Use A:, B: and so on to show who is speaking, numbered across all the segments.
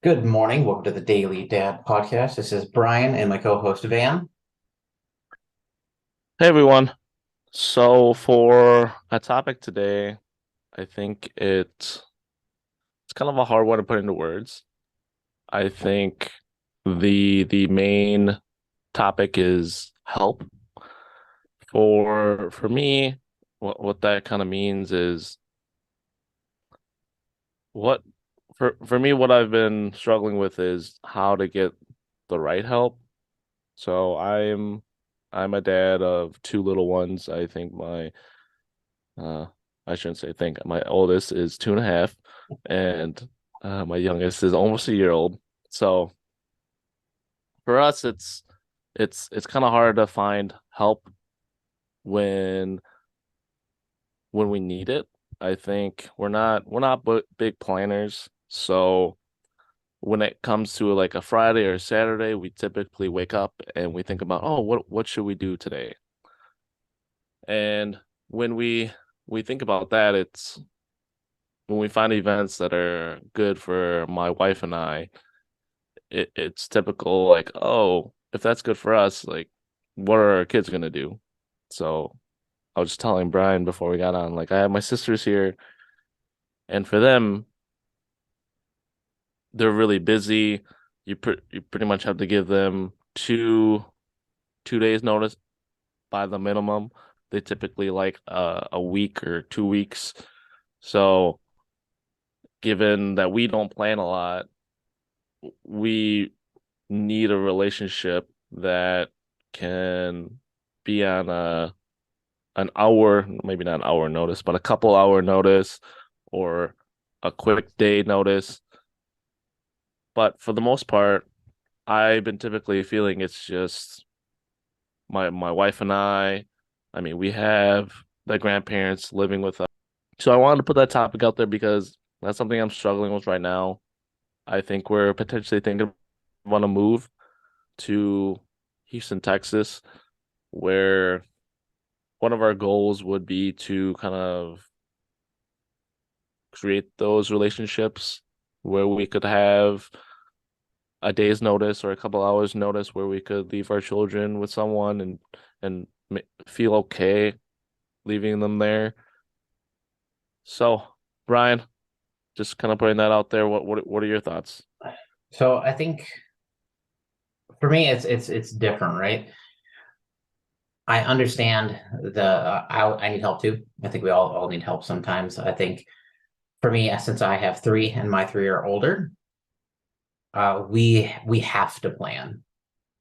A: Good morning. Welcome to the Daily Dad Podcast. This is Brian and my co-host Van.
B: Hey everyone. So for a topic today, I think it's kind of a hard one to put into words. I think the main topic is help. For me, what that kind of means is what for me what I've been struggling with is how to get the right help. So I'm a dad of two little ones. I think Uh, I shouldn't say think. My oldest is 2.5, and my youngest is almost a year old. So for us, it's kind of hard to find help when when we need it. I think we're not big planners, so when it comes to like a Friday or a Saturday, we typically wake up and we think about, oh, what should we do today? And when we think about that, it's when we find events that are good for my wife and I, it's typical like, oh, if that's good for us, like, what are our kids gonna do? So I was just telling Brian before we got on, like, I have my sisters here, and for them, they're really busy. You pretty much have to give them two days notice by the minimum. They typically like a week or 2 weeks. So given that we don't plan a lot, we need a relationship that can be on a an hour, maybe not an hour notice, but a couple hour notice or a quick day notice. But for the most part, I've been typically feeling it's just my wife and I. I mean, we have the grandparents living with us. So I wanted to put that topic out there because that's something I'm struggling with right now. I think we're potentially thinking want to move to Houston, Texas, where one of our goals would be to kind of create those relationships where we could have a day's notice or a couple hours notice where we could leave our children with someone and feel okay leaving them there. So, Brian, just kind of putting that out there. What are your thoughts?
A: So I think for me it's different, right? I understand I need help too. I think we all need help sometimes. I think for me, since I have three and my three are older, we have to plan.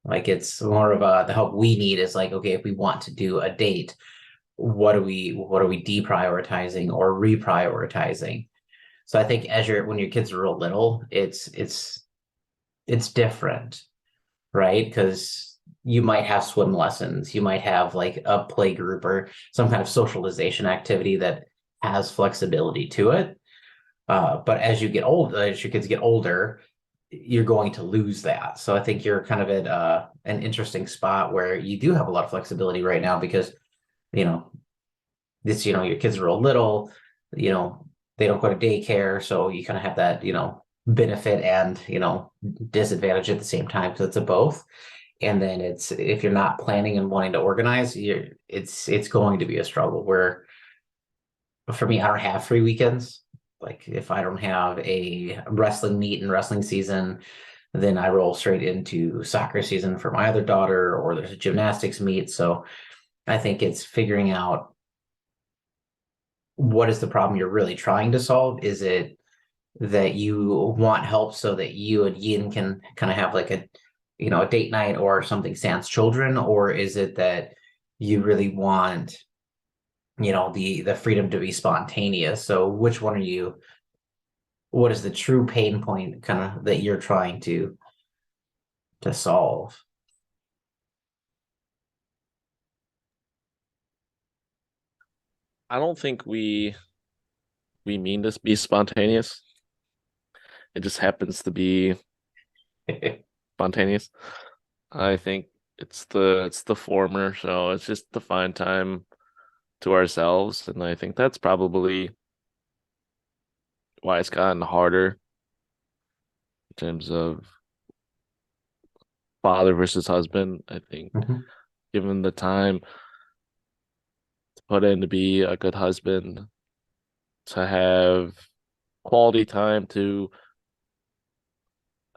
A: Like it's more of the help we need is like, okay, if we want to do a date, what are we deprioritizing or reprioritizing? So I think as you're when your kids are real little, it's different, right? Because you might have swim lessons, you might have like a play group or some kind of socialization activity that has flexibility to it. But as you get old, as your kids get older, you're going to lose that. So I think you're kind of at an interesting spot where you do have a lot of flexibility right now because you know your kids are real little, you know, they don't go to daycare, so you kind of have that, benefit and, disadvantage at the same time because it's a both. And then it's if you're not planning and wanting to organize, it's going to be a struggle where for me, I don't have free weekends. Like if I don't have a wrestling meet and wrestling season, then I roll straight into soccer season for my other daughter, or there's a gymnastics meet. So I think it's figuring out what is the problem you're really trying to solve? Is it that you want help so that you and Yin can kind of have like a date night or something sans children, or is it that you really want, the freedom to be spontaneous? So which one are you? What is the true pain point kind of that you're trying to solve?
B: I don't think we mean to be spontaneous. It just happens to be spontaneous. I think it's the former, so it's just to find time to ourselves, and I think that's probably why it's gotten harder terms of father versus husband. I think
A: Mhm.
B: given the time to put in to be a good husband, to have quality time, to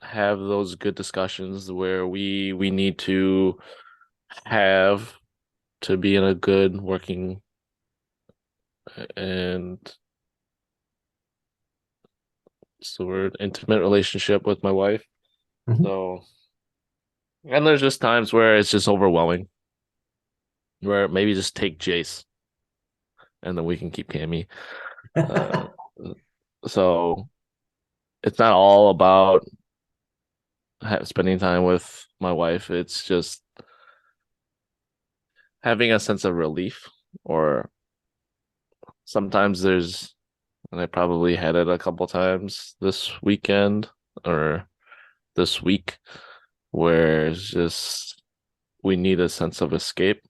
B: have those good discussions where we need to have to be in a good working and sort of intimate relationship with my wife.
A: Mhm.
B: So, and there's just times where it's just overwhelming, where maybe just take Jace and then we can keep Cammy. Uh, so it's not all about spending time with my wife. It's just having a sense of relief, or sometimes there's, and I probably had it a couple times this weekend or this week, where it's just we need a sense of escape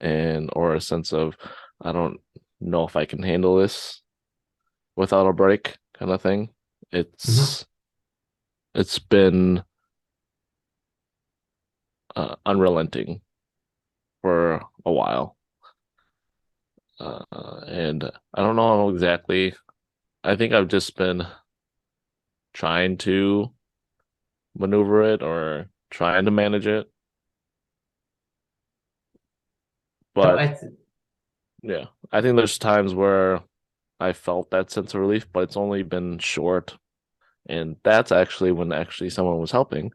B: and or a sense of I don't know if I can handle this without a break kind of thing.
A: Mhm.
B: It's been unrelenting for a while. And I don't know exactly. I think I've just been trying to maneuver it or trying to manage it.
A: So
B: But yeah, I think there's times where I felt that sense of relief, but it's only been short. And that's actually when actually someone was helping.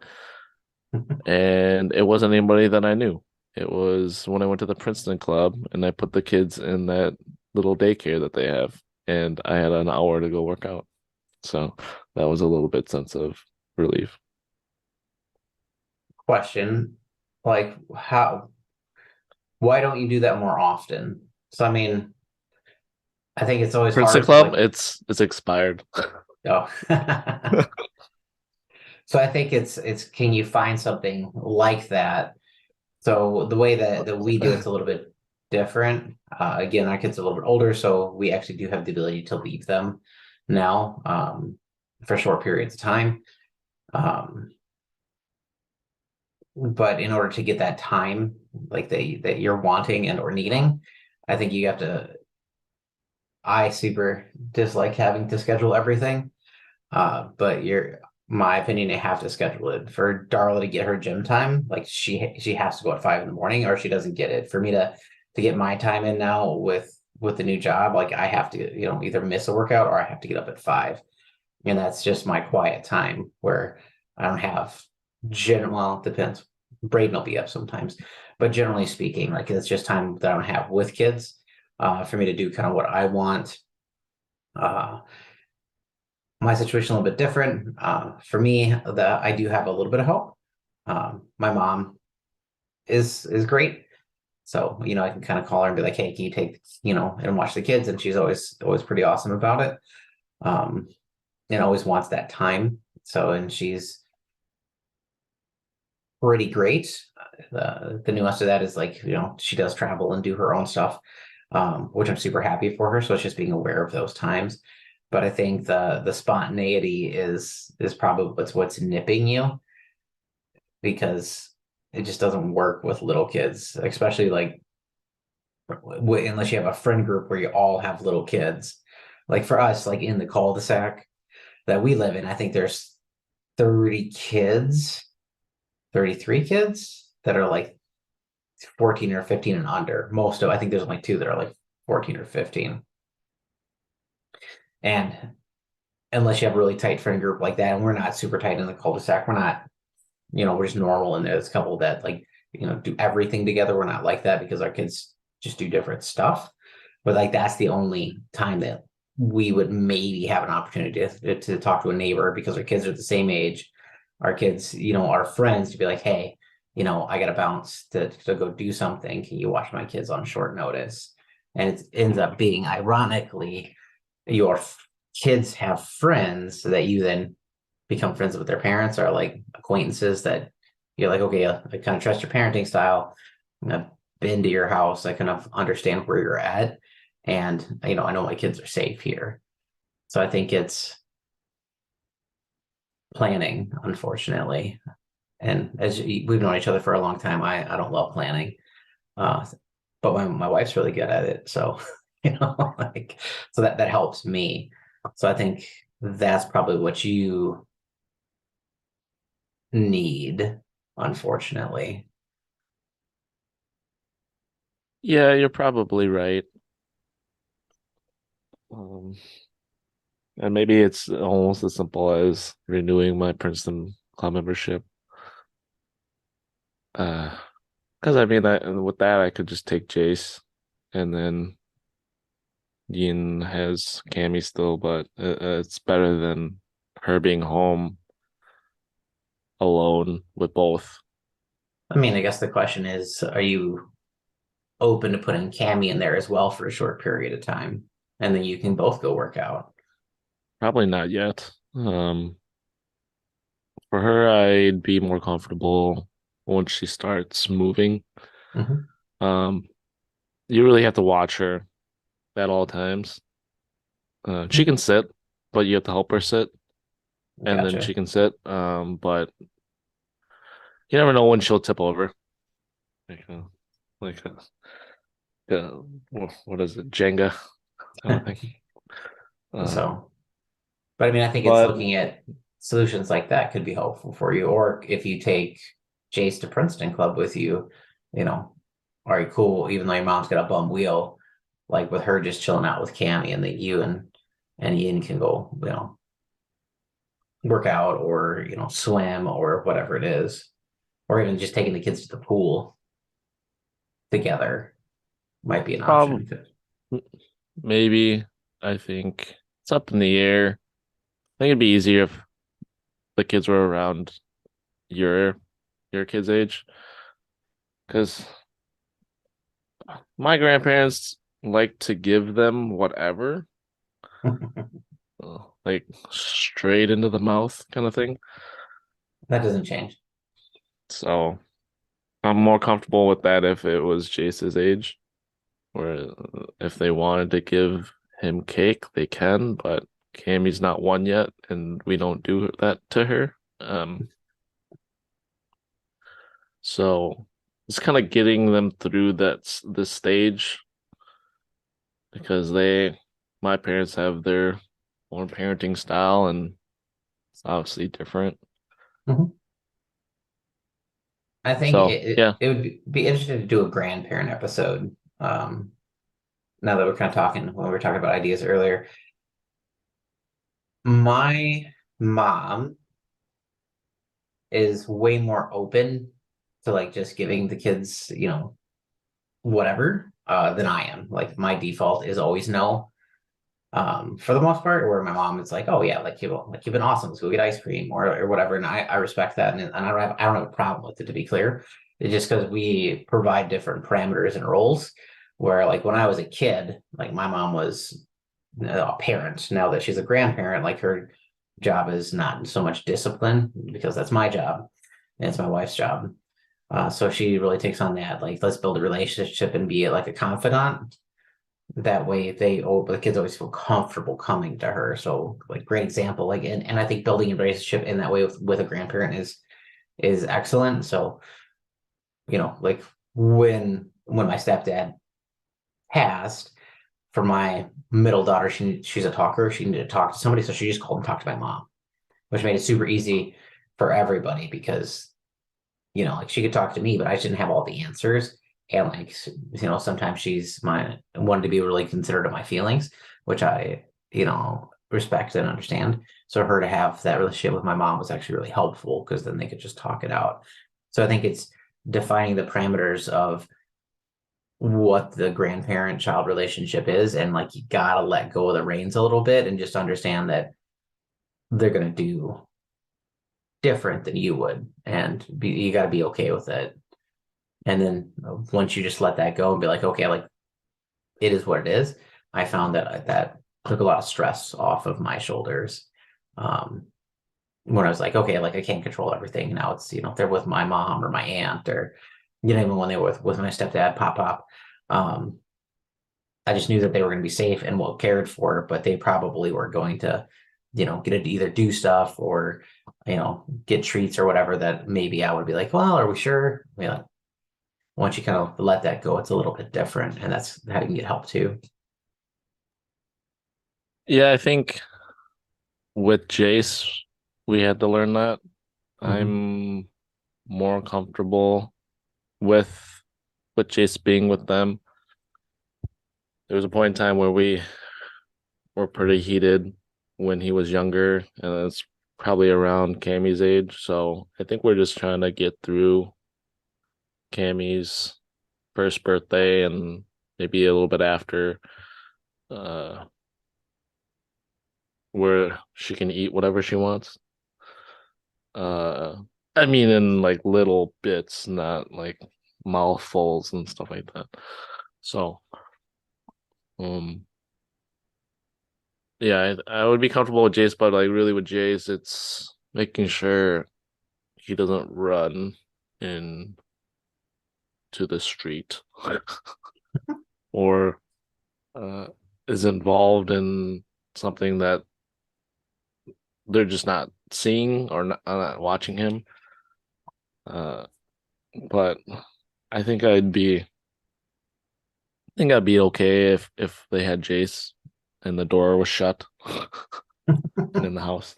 B: And it wasn't anybody that I knew. It was when I went to the Princeton Club and I put the kids in that little daycare that they have, and I had an hour to go work out. So that was a little bit sense of relief.
A: question, like how why don't you do that more often? So I mean, I think it's always
B: Princeton
A: hard to
B: Club,
A: like,
B: it's expired.
A: oh. So I think it's can you find something like that? So the way that we do it's a little bit different. Again, our kids are a little bit older, so we actually do have the ability to leave them now, for short periods of time. Um, but in order to get that time, like that you're wanting and or needing, I think you have to. I super dislike having to schedule everything. But my opinion, you have to schedule it for Darla to get her gym time. Like she has to go at 5 in the morning, or she doesn't get it. For me to get my time in now with the new job, like I have to either miss a workout or I have to get up at 5, and that's just my quiet time where I don't have well, it depends. Braden will be up sometimes, but generally speaking, like it's just time that I don't have with kids, for me to do kind of what I want. Uh, my situation a little bit different. For me, I do have a little bit of help. My mom is great, so I can kind of call her and be like, "Hey, can you take and watch the kids?" And she's always pretty awesome about it, um, and always wants that time. So, and she's pretty great. The nuance to that is like she does travel and do her own stuff, which I'm super happy for her. So it's just being aware of those times. But I think the spontaneity is probably what's nipping you, because it just doesn't work with little kids, especially like unless you have a friend group where you all have little kids. Like for us, like in the cul-de-sac that we live in, I think there's 30 kids, 33 kids that are like 14 or 15 and under. I think there's only two that are like 14 or 15. And unless you have a really tight friend group like that, and we're not super tight in the cul-de-sac, we're not, we're just normal. And there's a couple that like, do everything together. We're not like that because our kids just do different stuff. But like, that's the only time that we would maybe have an opportunity to talk to a neighbor because our kids are the same age. Our kids, our friends to be like, hey, I got to bounce to go do something. Can you watch my kids on short notice? And it ends up being, ironically, your kids have friends that you then become friends with their parents, or like acquaintances that you're like, okay, I kind of trust your parenting style. I've been to your house. I kind of understand where you're at. And, I know my kids are safe here. So I think it's planning, unfortunately. And we've known each other for a long time, I don't love planning. Uh, but my wife's really good at it. So, like, so that helps me. So I think that's probably what you need, unfortunately.
B: Yeah, you're probably right. Um, and maybe it's almost as simple as renewing my Princeton club membership. Because I mean, with that, I could just take Jace, and then Yin has Cammy still, but it's better than her being home alone with both.
A: I mean, I guess the question is, are you open to putting Cammy in there as well for a short period of time? And then you can both go work out.
B: Probably not yet. For her, I'd be more comfortable once she starts moving.
A: Mhm.
B: Um, you really have to watch her at all times. She can sit, but you have to help her sit, and then she
A: Gotcha.
B: can sit. But you never know when she'll tip over. Like, like what is it, Jenga kind of thing. Um,
A: So, but I mean, I think it's
B: but
A: looking at solutions like that could be helpful for you. Or if you take Jace to Princeton Club with you, you know, all right, cool. Even though your mom's got a bum wheel, like with her just chilling out with Cammy, and that you and Ian can go, work out or swim or whatever it is, or even just taking the kids to the pool together might be an
B: probably
A: option.
B: maybe I think it's up in the air. I think it'd be easier if the kids were around your your kids' age, because my grandparents like to give them whatever, like straight into the mouth kind of thing.
A: That doesn't change.
B: So I'm more comfortable with that if it was Jace's age, where if they wanted to give him cake, they can, but Cammy's not one yet, and we don't do that to her. So it's kind of getting them through this stage, because my parents have their own parenting style, and it's obviously different.
A: Mhm. I think
B: So yeah,
A: it would be interesting to do a grandparent episode. Now that we're kind of talking when we were talking about ideas earlier, my mom is way more open to like just giving the kids, whatever, than I am. Like my default is always no. For the most part, where my mom is like, oh yeah, you've been awesome, let's go get ice cream or whatever. And I respect that, and I don't have a problem with it, to be clear. It's just because we provide different parameters and roles. Where like when I was a kid, like my mom was a parent. Now that she's a grandparent, like her job is not so much discipline because that's my job and it's my wife's job. So she really takes on that, like, let's build a relationship and be like a confidant. That way the kids always feel comfortable coming to her. So like great example, like, and I think building a relationship in that way with a grandparent is excellent. So, like when my stepdad passed, for my middle daughter, she's a talker. She needed to talk to somebody, so she just called and talked to my mom, which made it super easy for everybody because like she could talk to me, but I didn't have all the answers. And like sometimes she's my wanted to be really considerate of my feelings, which I respect and understand. So her to have that relationship with my mom was actually really helpful because then they could just talk it out. So I think it's defining the parameters of what the grandparent child relationship is, and like you gotta let go of the reins a little bit and just understand that they're gonna do different than you would, and you got to be okay with it. And then once you just let that go and be like, okay, like it is what it is, I found that took a lot of stress off of my shoulders. um when I was like, okay, like I can't control everything now. It's they're with my mom or my aunt, or even when they were with my stepdad, pop. um I just knew that they were going to be safe and well cared for, but they probably were going to get to either do stuff or, get treats or whatever, that maybe I would be like, well, are we sure? Once you kind of let that go, it's a little bit different, and that's how you can get help too.
B: Yeah, I think with Jace, we had to learn that.
A: Hmm.
B: I'm more comfortable with Jace being with them. There was a point in time where we were pretty heated when he was younger, and it's probably around Cammy's age. So I think we're just trying to get through Cammy's first birthday and maybe a little bit after, uh, where she can eat whatever she wants. Uh, I mean, in like little bits, not like mouthfuls and stuff like that. So, um, yeah, I would be comfortable with Jace, but like really with Jace, it's making sure he doesn't run into the street or uh, is involved in something that they're just not seeing or not watching him. Uh, but I think I'd be okay if they had Jace and the door was shut in the house.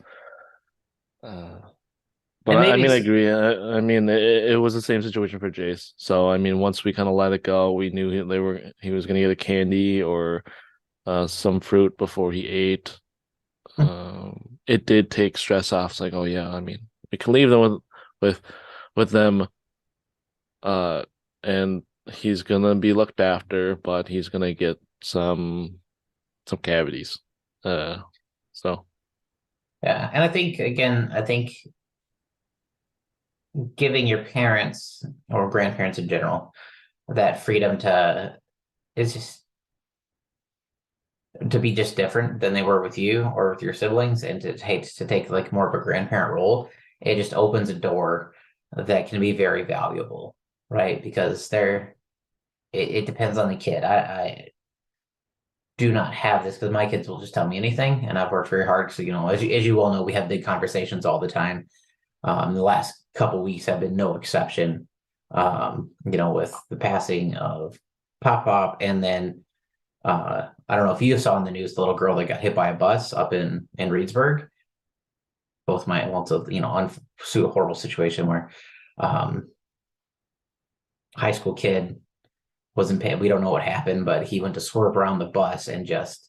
B: Uh, but
A: And
B: I
A: maybe
B: mean, I agree. I mean, it was the same situation for Jace. So I mean, once we kind of let it go, we knew he was gonna get a candy or some fruit before he ate. It did take stress off. It's like, oh yeah, I mean, we can leave them with with them, uh, and he's gonna be looked after, but he's gonna get some cavities. Uh, so
A: yeah, and I think again, I think giving your parents or grandparents in general that freedom to is just to be just different than they were with you or with your siblings, and to take like more of a grandparent role, it just opens a door that can be very valuable, right? Because it depends on the kid. I do not have this because my kids will just tell me anything, and I've worked very hard. So, as you all know, we have big conversations all the time. The last couple weeks have been no exception. With the passing of Pop Pop, and then I don't know if you saw in the news the little girl that got hit by a bus up in Reedsburg. Both my well, it's a horrible situation where um, high school kid wasn't paying. We don't know what happened, but he went to swerve around the bus and just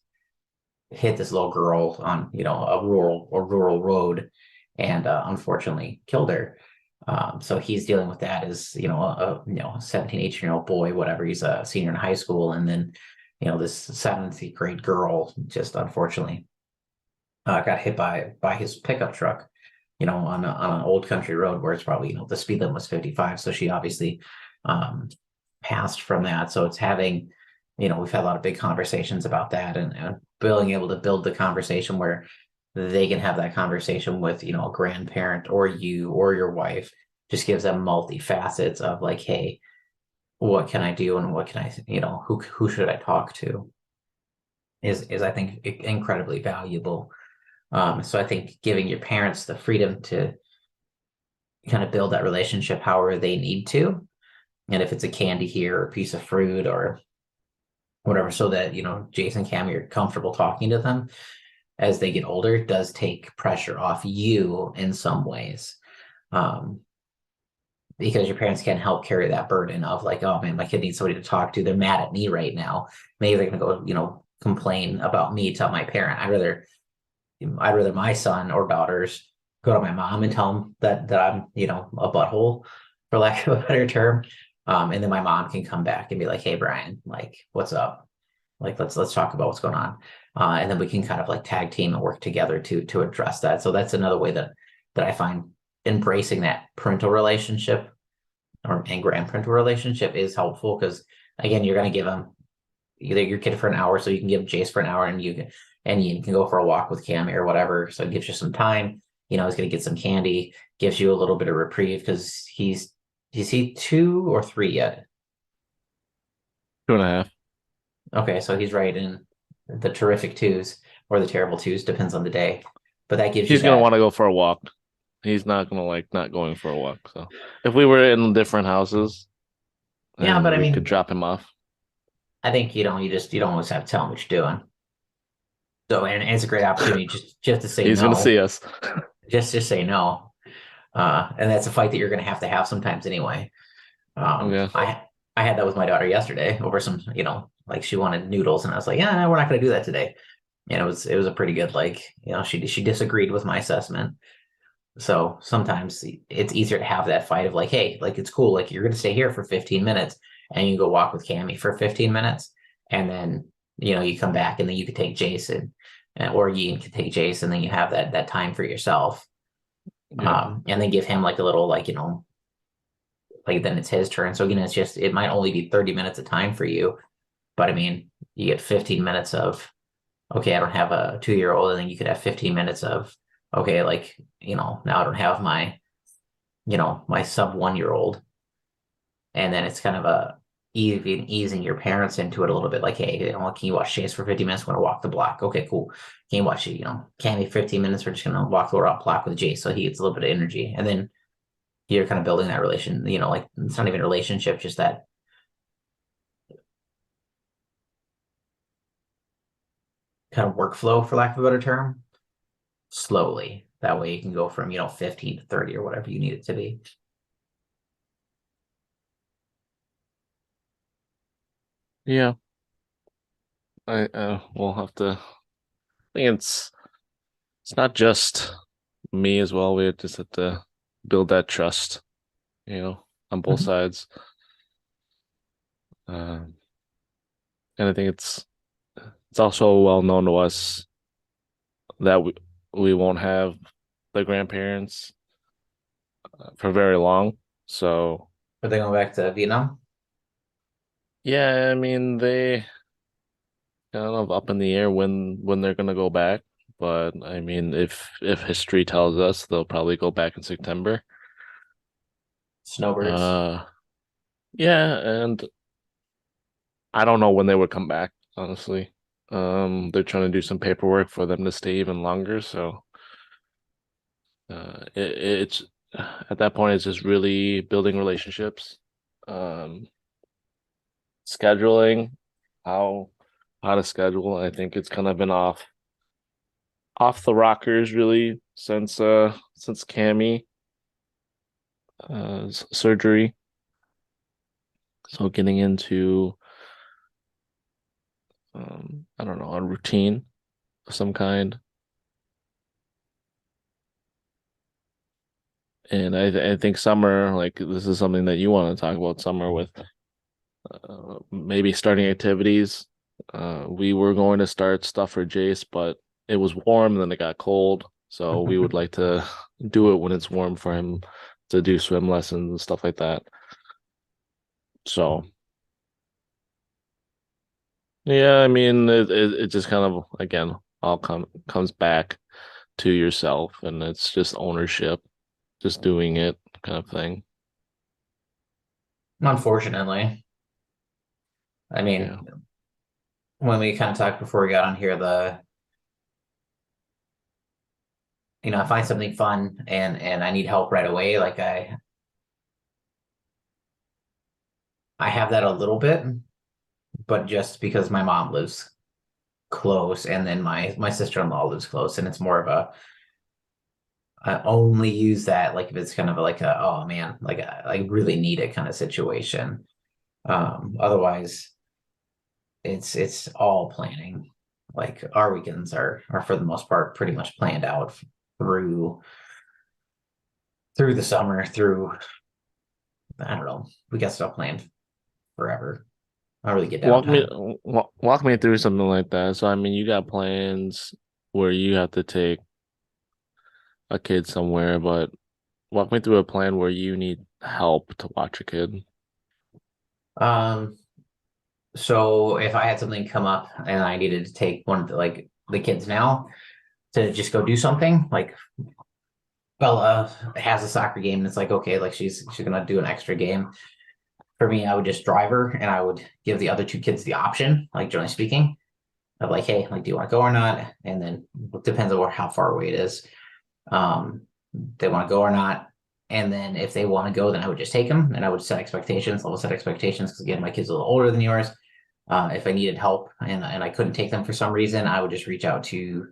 A: hit this little girl on a rural road, and unfortunately killed her. So he's dealing with that as 17, 18-year-old boy, whatever. He's a senior in high school, and then this seventh grade girl just unfortunately got hit by his pickup truck. On an old country road where it's probably the speed limit was 55. So she obviously um, passed from that. So it's having we've had a lot of big conversations about that, and being able to build the conversation where they can have that conversation with a grandparent or you or your wife, just gives them multi-facets of like, hey, what can I do, and what can I, who should I talk to, is I think incredibly valuable. So I think giving your parents the freedom to kind of build that relationship however they need to, and if it's a candy here or a piece of fruit or whatever, so that Jason, Cam, you're comfortable talking to them as they get older, does take pressure off you in some ways. Um, because your parents can't help carry that burden of like, oh man, my kid needs somebody to talk to. They're mad at me right now. Maybe they're gonna go, complain about me to my parent. I'd rather my son or daughters go to my mom and tell them that I'm, a butthole, for lack of a better term. And then my mom can come back and be like, hey Brian, like, what's up? Like, let's talk about what's going on. And then we can kind of like tag team and work together to address that. So that's another way that I find embracing that parental relationship and grandparental relationship is helpful, because again, you're going to give them either your kid for an hour, so you can give Jace for an hour, and you can go for a walk with Cam or whatever. So it gives you some time. He's going to get some candy, gives you a little bit of reprieve, because is he 2 or 3 yet?
B: 2.5.
A: Okay, so he's right in the terrific twos or the terrible twos, depends on the day. but that gives you
B: He's gonna
A: that.
B: want to go for a walk. He's not gonna like not going for a walk. So if we were in different houses
A: Yeah, but
B: and
A: I
B: we could
A: mean,
B: drop him off,
A: I think you don't always have to tell him what you're doing. So, and it's a great opportunity just to say
B: he's gonna see
A: no,
B: us.
A: just say no. And that's a fight that you're going to have sometimes anyway. Um,
B: Yeah.
A: I I had that with my daughter yesterday over some, like she wanted noodles, and I was like, yeah, no, we're not going to do that today. And it was a pretty good, like, she disagreed with my assessment. So sometimes it's easier to have that fight of like, hey, like it's cool, like you're going to stay here for 15 minutes, and you go walk with Cammy for 15 minutes, and then you come back, and then you could take Jason, or Ian could take Jason, and then you have that time for yourself.
B: Yeah.
A: And then give him like a little, like, like then it's his turn. So again, it might only be 30 minutes of time for you, but I mean, you get 15 minutes of, okay, I don't have a 2-year old, and then you could have 15 minutes of, okay, like, now I don't have my sub 1-year old. And then it's kind of even easing your parents into it a little bit, like, hey, can you watch Chase for 50 minutes? We're gonna walk the block. Okay, cool. Can you watch it? Can be 15 minutes. We're just gonna walk the block with Jace, so he gets a little bit of energy, and then you're kind of building that relation. Like it's not even a relationship, just that kind of workflow, for lack of a better term, slowly. That way you can go from 15 to 30 or whatever you need it to be.
B: Yeah. I we'll have to. I think it's not just me as well. We just have to build that trust, on both
A: Mhm.
B: sides. Um, and I think it's also well known to us that we won't have the grandparents for very long. So
A: Are they going back to Vietnam?
B: yeah, I mean they kind of up in the air when they're gonna go back. But I mean, if history tells us, they'll probably go back in September.
A: Snowbirds.
B: Uh, yeah, and I don't know when they would come back, honestly. They're trying to do some paperwork for them to stay even longer, so it's at that point it's just really building relationships, um, scheduling, how how to schedule. I think it's kind of been off the rockers really since Cammy surgery. So getting into I don't know, a routine of some kind. And I think summer, like this is something that you want to talk about summer with maybe starting activities. We were going to start stuff for Jace, but it was warm, then it got cold. So we would like to do it when it's warm for him to do swim lessons and stuff like that. So yeah, I mean it just kind of again all comes back to yourself and it's just ownership, just doing it kind of thing.
A: Unfortunately, I mean,
B: Yeah.
A: when we kind of talked before we got on here, I find something fun, and I need help right away. Like I have that a little bit, but just because my mom lives close, and then my sister-in-law lives close, and it's more of a, I only use that like if it's kind of like a, oh man, like I really need it kind of situation. Otherwise it's all planning. Like our weekends are for the most part pretty much planned out through the summer, through, I don't know, we got stuff planned forever. I don't really get
B: Walk me
A: downtime.
B: walk me through something like that. So I mean, you got plans where you have to take a kid somewhere, but walk me through a plan where you need help to watch a kid.
A: um so if I had something come up and I needed to take one of the kids now to just go do something, like Bella has a soccer game, and it's like, okay, like she's gonna do an extra game. For me, I would just drive her, and I would give the other two kids the option, like generally speaking. of like, hey, like, do you want to go or not? And then it depends on how far away it is. Um, they want to go or not. And then if they want to go, then I would just take them and I would set expectations. I will set expectations because again, my kid's a little older than yours. If I needed help and I couldn't take them for some reason, I would just reach out to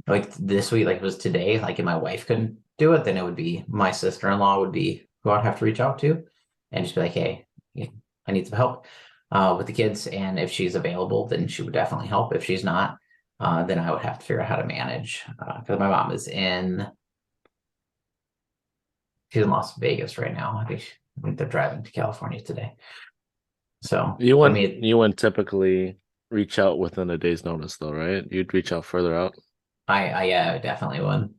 A: like this week, like it was today, like if my wife couldn't do it, then it would be my sister-in-law would be who I'd have to reach out to and just be like, hey, I need some help with the kids. And if she's available, then she would definitely help. If she's not, then I would have to figure out how to manage because my mom is she's in Las Vegas right now. I think they're driving to California today. So
B: You
A: for
B: wouldn't
A: me,
B: you wouldn't typically reach out within a day's notice though, right? You'd reach out further out.
A: I yeah, definitely would.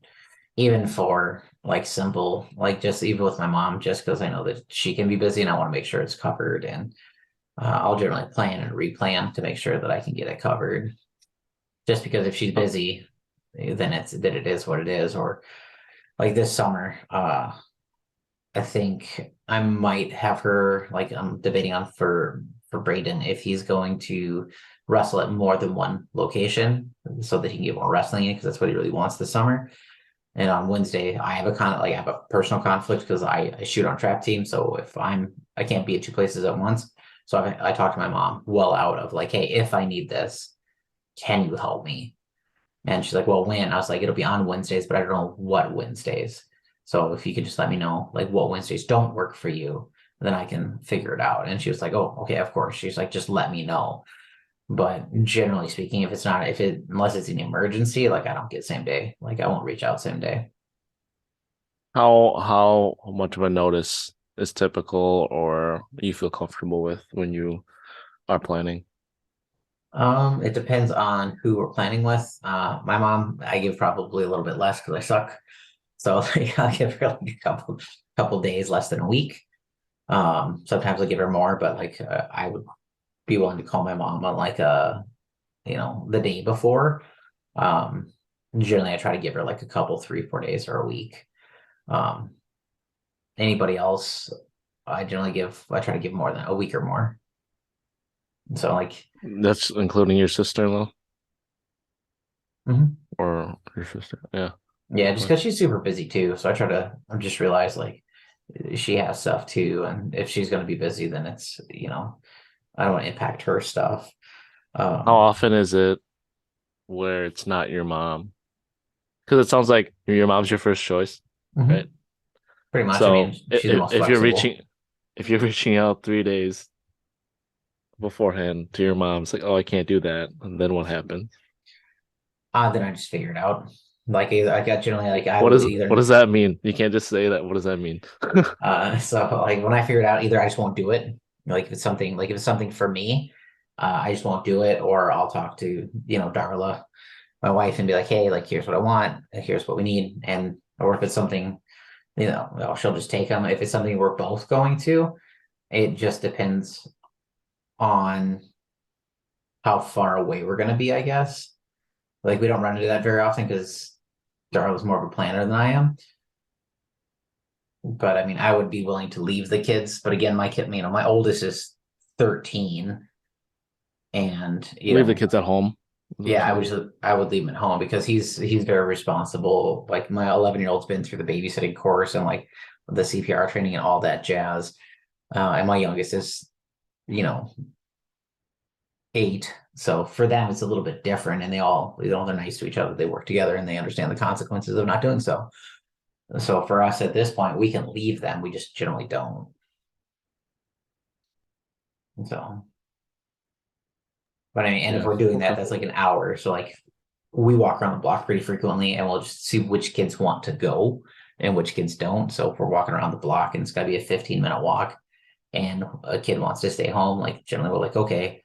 A: Even for like simple, like just even with my mom, just because I know that she can be busy and I want to make sure it's covered. And I'll generally plan and replan to make sure that I can get it covered. Just because if she's
B: Oh,
A: busy, then it is what it is. Or like this summer, I think I might have her like I'm debating on for Braden if he's going to wrestle at more than one location so that he can get more wrestling in because that's what he really wants this summer. And on Wednesday, I have I have a personal conflict because I shoot on trap team. So if I can't be at two places at once. So I talked to my mom well out of like, hey, if I need this, can you help me? And she's like, well, when? I was like, it'll be on Wednesdays, but I don't know what Wednesdays. So if you could just let me know like what Wednesdays don't work for you, then I can figure it out. And she was like, oh, okay, of course. She's like, just let me know. But generally speaking, unless it's an emergency, like I don't get same day. Like I won't reach out same day.
B: how much of a notice is typical or you feel comfortable with when you are planning?
A: It depends on who we're planning with. My mom, I give probably a little bit less because I suck. So like I'll give her like a couple days less than a week. Sometimes I give her more, but like I would be willing to call my mom on like the day before. Um, Generally I try to give her like a couple, 3, 4 days or a week. Um, Anybody else, I try to give more than a week or more. So like,
B: That's including your sister-in-law
A: mhm.
B: or your sister. Yeah.
A: Yeah, just
B: Okay.
A: because she's super busy too. So I just realized like she has stuff too. And if she's going to be busy, then I don't want to impact her stuff.
B: How
A: Um,
B: often is it where it's not your mom? Because it sounds like your mom's your first choice, right?
A: mhm. Pretty much. I
B: So
A: mean, she's the most
B: if you're
A: flexible.
B: reaching out 3 days beforehand to your mom, it's like, oh, I can't do that. And then what happens?
A: Then I just figure it out. Like I got generally like I
B: What
A: will
B: is what
A: either
B: does that mean? You can't just say that. What does that mean?
A: so like when I figure it out, either I just won't do it. Like if it's something for me, I just won't do it, or I'll talk to, Darla, my wife, and be like, hey, like here's what I want, here's what we need. And or if it's something, well, she'll just take them. If it's something we're both going to, it just depends on how far away we're gonna be, I guess. Like we don't run into that very often because Darla's more of a planner than I am. But I mean, I would be willing to leave the kids. But again, my oldest is 13, and
B: Leave the kids at home. Is what
A: yeah,
B: you're saying?
A: I would leave him at home because he's very responsible. Like my 11-year-old's been through the babysitting course and like the CPR training and all that jazz. And my youngest is, you know, 8. So for them, it's a little bit different, and they're nice to each other. They work together and they understand the consequences of not doing so. So for us at this point, we can leave them. We just generally don't. So. But I mean, and if
B: Yeah.
A: we're doing that,
B: Okay.
A: that's like an hour. So like we walk around the block pretty frequently and we'll just see which kids want to go and which kids don't. So if we're walking around the block and it's gotta be a 15-minute walk and a kid wants to stay home, like generally we're like, okay,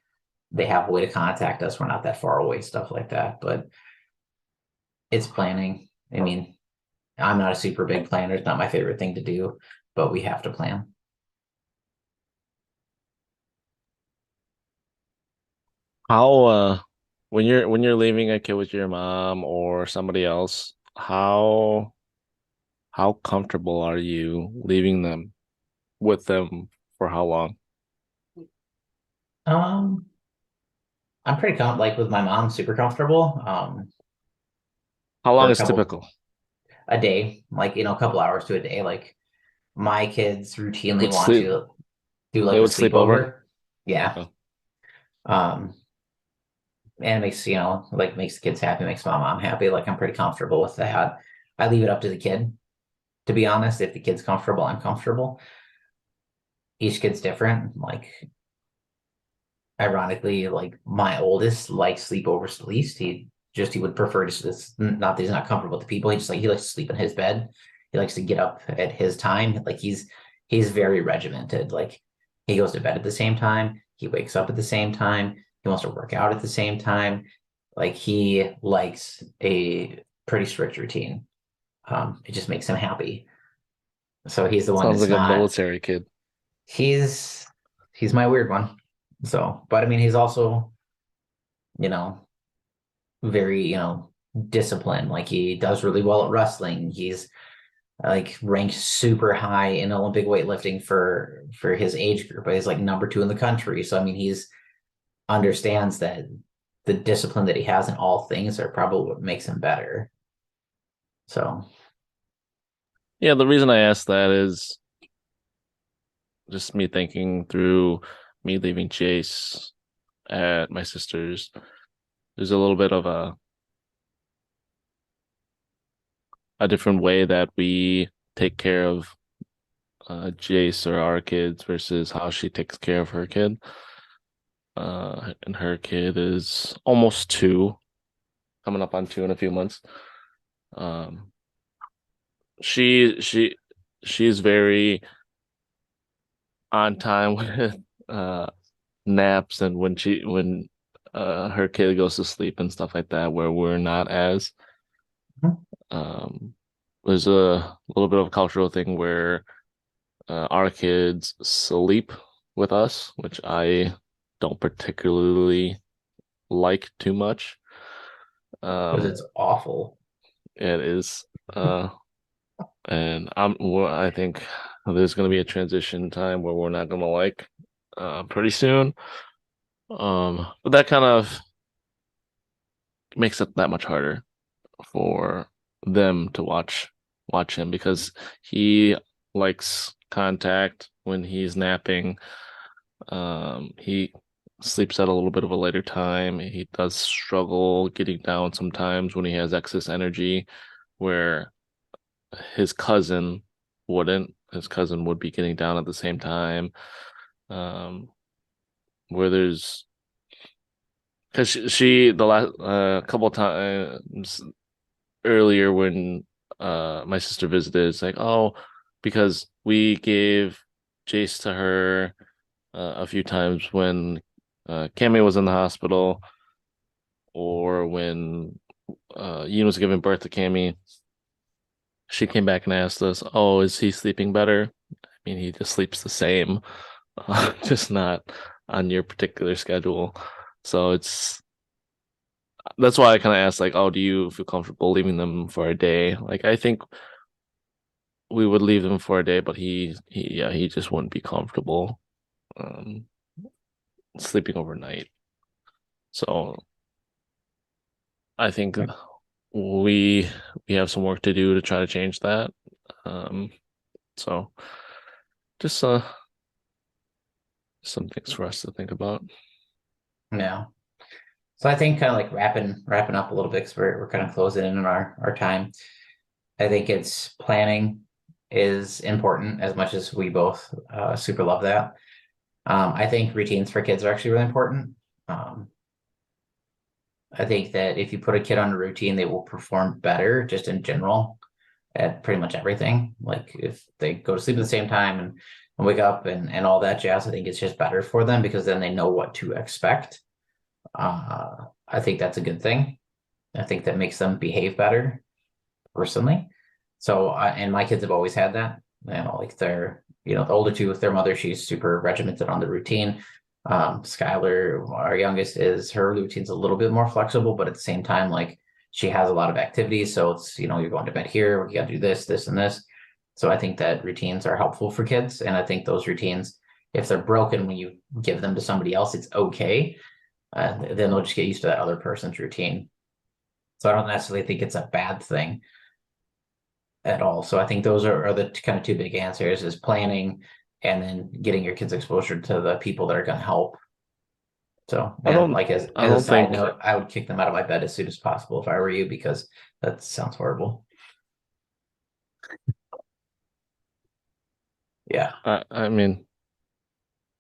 A: they have a way to contact us. We're not that far away, stuff like that. But it's planning. I mean, I'm not a super big planner. It's not my favorite thing to do, but we have to plan.
B: How when you're leaving a kid with your mom or somebody else, how comfortable are you leaving them with them for how long?
A: Um, I'm pretty like with my mom, super comfortable.
B: How
A: For
B: long
A: a
B: is
A: couple
B: typical?
A: a day, like a couple hours to a day. Like my kids routinely
B: Would
A: want
B: sleep?
A: to do
B: They
A: like a
B: would sleep over?
A: sleepover. Yeah.
B: Oh.
A: Um, and it makes, like makes the kids happy, makes my mom happy. Like I'm pretty comfortable with that. I leave it up to the kid, to be honest. If the kid's comfortable, I'm comfortable. Each kid's different. Like ironically, like my oldest likes sleepovers the least. He would prefer to just not that he's not comfortable with the people. He likes to sleep in his bed. He likes to get up at his time. Like he's very regimented. Like he goes to bed at the same time. He wakes up at the same time. He wants to work out at the same time. Like he likes a pretty strict routine. It just makes him happy. So he's the one
B: Sounds
A: that's
B: like a
A: not.
B: military kid.
A: He's he's my weird one. So, but I mean, he's also, you know, very, disciplined. Like he does really well at wrestling. He's like ranked super high in Olympic weightlifting for his age group. He's like number 2 in the country. So I mean, he's understands that the discipline that he has in all things are probably what makes him better. So
B: Yeah, the reason I asked that is just me thinking through me leaving Chase at my sister's. There's a little bit of a different way that we take care of Jace or our kids versus how she takes care of her kid. And her kid is almost 2, coming up on 2 in a few months. Um, she's very on time with naps and when her kid goes to sleep and stuff like that, where we're not as um there's a little bit of a cultural thing where our kids sleep with us, which I don't particularly like too much.
A: because
B: Um,
A: it's awful.
B: it is, and I think there's going to be a transition time where we're not going to like pretty soon. But that kind of makes it that much harder for them to watch him because he likes contact when he's napping. He sleeps at a little bit of a later time. He does struggle getting down sometimes when he has excess energy, where his cousin wouldn't. His cousin would be getting down at the same time. Um, where there's because she the last couple of times earlier when my sister visited, it's like, oh, because we gave Jace to her a few times when Cammy was in the hospital or when Yin was giving birth to Cammy. She came back and asked us, "Oh, is he sleeping better?" I mean, he just sleeps the same, just not on your particular schedule. So that's why I kind of asked, like, "Oh, do you feel comfortable leaving them for a day?" Like, I think we would leave them for a day, but he just wouldn't be comfortable um, sleeping overnight. So I think we we have some work to do to try to change that. Um, so just some things for us to think about.
A: Yeah. So I think kind of like wrapping up a little bit because we're kind of closing in on our time. I think it's planning is important as much as we both super love that. I think routines for kids are actually really important. Um, I think that if you put a kid on a routine, they will perform better just in general at pretty much everything. Like if they go to sleep at the same time and wake up and all that jazz, I think it's just better for them because then they know what to expect. I think that's a good thing. I think that makes them behave better personally. So, and my kids have always had that. Like they're, the older two with their mother, she's super regimented on the routine. Skylar, our youngest, is her routine's a little bit more flexible, but at the same time, like she has a lot of activities. So it's, you're going to bed here, you got to do this, this, and this. So I think that routines are helpful for kids. And I think those routines, if they're broken when you give them to somebody else, it's okay. then they'll just get used to that other person's routine. So I don't necessarily think it's a bad thing at all. So I think those are the kind of two big answers: is planning and then getting your kids exposure to the people that are going to help. So,
B: I
A: and
B: don't
A: like
B: I
A: as a
B: don't
A: side
B: think
A: note, I would kick them out of my bed as soon as possible if I were you, because that sounds horrible. Yeah.
B: I mean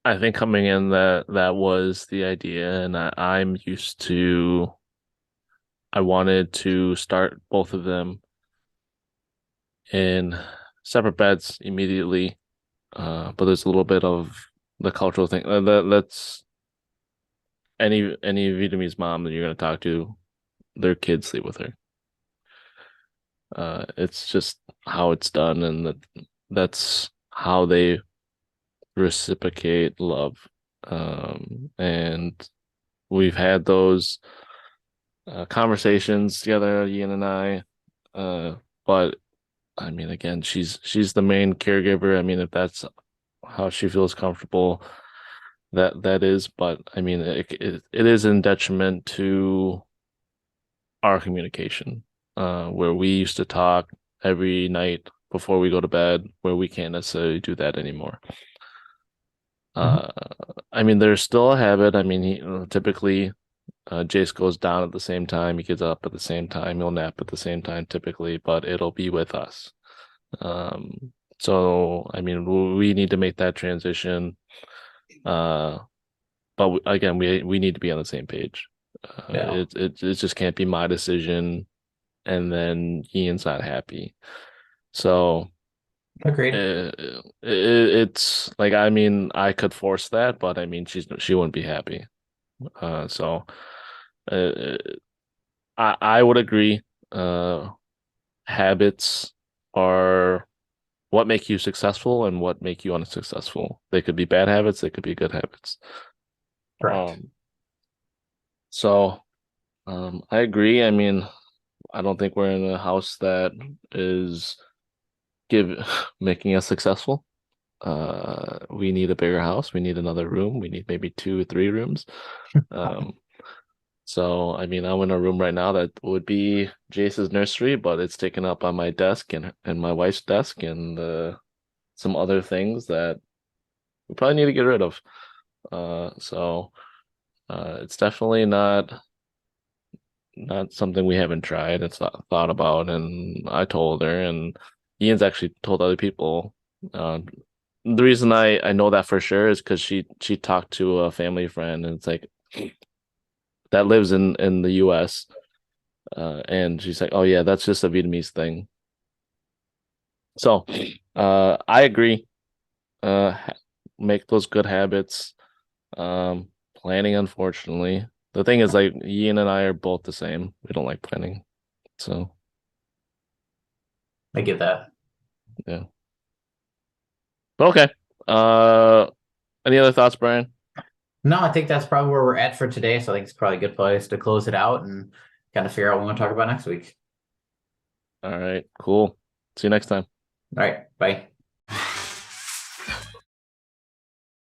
B: I think coming in that was the idea, and I'm used to I wanted to start both of them in separate beds immediately. But there's a little bit of the cultural thing. That's any Vietnamese mom that you're gonna talk to, their kids sleep with her. It's just how it's done, and that's how they reciprocate love. And we've had those conversations together, Ian and I. But I mean, again, she's the main caregiver. I mean, if that's how she feels comfortable, that is. But I mean, it is in detriment to our communication, where we used to talk every night before we go to bed, where we can't necessarily do that anymore.
A: Mhm.
B: Uh, I mean, there's still a habit. I mean, typically Jace goes down at the same time. He gets up at the same time. He'll nap at the same time typically, but it'll be with us. So I mean, we need to make that transition. Uh, but again, we need to be on the same page.
A: Yeah.
B: It just can't be my decision, and then Ian's not happy. So
A: Agreed.
B: it's like, I mean, I could force that, but I mean, she wouldn't be happy. So uh, I would agree. Uh, Habits are what make you successful and what make you unsuccessful. They could be bad habits, they could be good habits.
A: Correct.
B: Um, so I agree. I mean, I don't think we're in a house that is give making us successful. We need a bigger house. We need another room. We need maybe 2 or 3 rooms. Um, so I mean, I'm in a room right now that would be Jace's nursery, but it's taken up on my desk and my wife's desk and some other things that we probably need to get rid of. So it's definitely not something we haven't tried. It's not thought about, and I told her, and Ian's actually told other people. The reason I know that for sure is because she talked to a family friend, and it's like that lives in the U.S. And she's like, "Oh yeah, that's just a Vietnamese thing." So, I agree. Make those good habits. Planning, unfortunately. The thing is, like, Ian and I are both the same. We don't like planning. So,
A: I get that.
B: yeah. Okay. Uh, any other thoughts, Brian?
A: No, I think that's probably where we're at for today. So I think it's probably a good place to close it out and kind of figure out what we want to talk about next week.
B: All right, cool. See you next time.
A: All right. Bye.